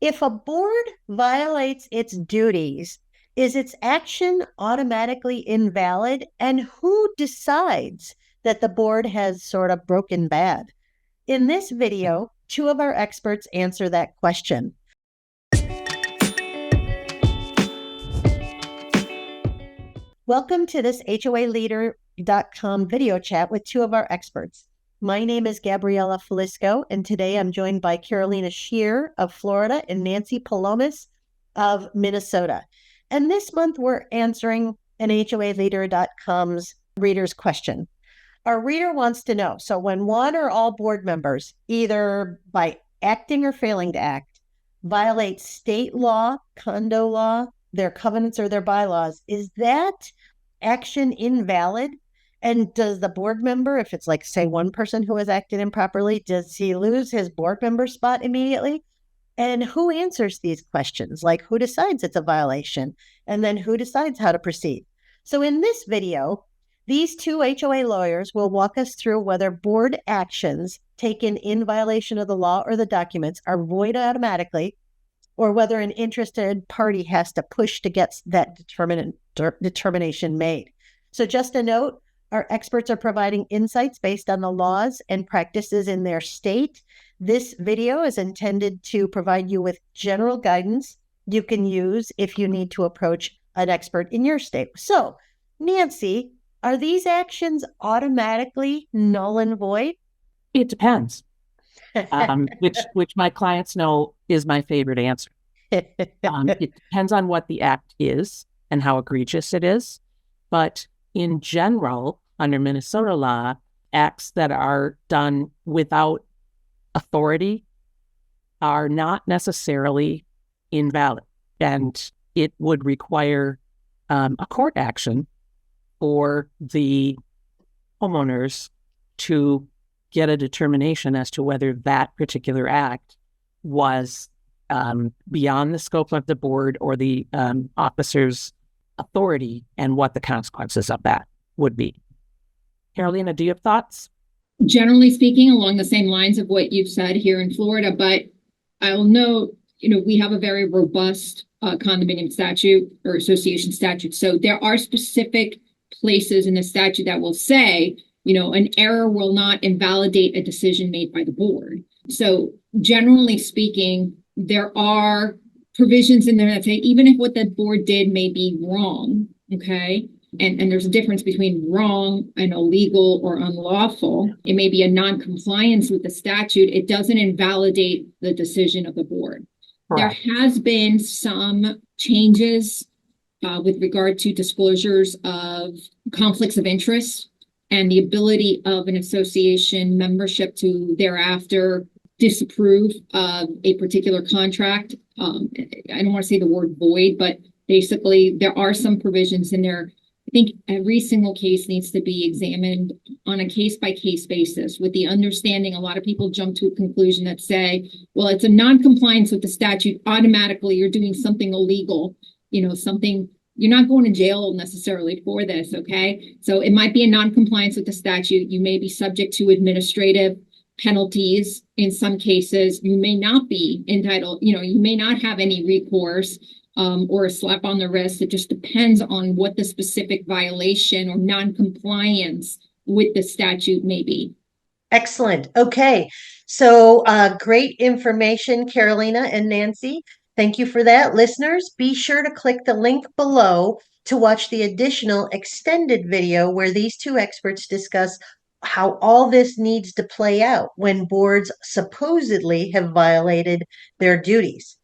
If a board violates its duties, is its action automatically invalid? And who decides that the board has sort of broken bad? In this video, two of our experts answer that question. Welcome to this HOAleader.com video chat with two of our experts. My name is Gabriella Falisco, and today I'm joined by Carolina Shear of Florida and Nancy Palomas of Minnesota. And this month we're answering an HOAleader.com's reader's question. Our reader wants to know, so when one or all board members, either by acting or failing to act, violate state law, condo law, their covenants or their bylaws, is that action invalid? And does the board member, if it's like, say, one person who has acted improperly, does he lose his board member spot immediately? And who answers these questions? Like, who decides it's a violation? And then who decides how to proceed? So in this video, these two HOA lawyers will walk us through whether board actions taken in violation of the law or the documents are void automatically, or whether an interested party has to push to get that determination made. So just a note, our experts are providing insights based on the laws and practices in their state. This video is intended to provide you with general guidance you can use if you need to approach an expert in your state. So, Nancy, are these actions automatically null and void? It depends, which my clients know is my favorite answer. It depends on what the act is and how egregious it is. But in general, under Minnesota law, acts that are done without authority are not necessarily invalid. And it would require a court action for the homeowners to get a determination as to whether that particular act was beyond the scope of the board or the officer's authority and what the consequences of that would be. Carolina, do you have thoughts? Generally speaking, along the same lines of what you've said here in Florida, but I'll note, we have a very robust condominium statute or association statute. So there are specific places in the statute that will say, an error will not invalidate a decision made by the board. So generally speaking, there are provisions in there that say, even if what the board did may be wrong, okay, and there's a difference between wrong and illegal or unlawful. It may be a non-compliance with the statute. It doesn't invalidate the decision of the board. Correct. There has been some changes with regard to disclosures of conflicts of interest and the ability of an association membership to thereafter disapprove of a particular contract. I don't want to say the word void, but basically there are some provisions in there. I think every single case needs to be examined on a case-by-case basis with the understanding a lot of people jump to a conclusion that say, well, it's a non-compliance with the statute. Automatically, you're doing something illegal, something, you're not going to jail necessarily for this, okay? So it might be a non-compliance with the statute. You may be subject to administrative penalties. In some cases, you may not be entitled, you may not have any recourse. Or a slap on the wrist. It just depends on what the specific violation or non-compliance with the statute may be. Excellent. Okay. So great information, Carolina and Nancy. Thank you for that. Listeners, be sure to click the link below to watch the additional extended video where these two experts discuss how all this needs to play out when boards supposedly have violated their duties.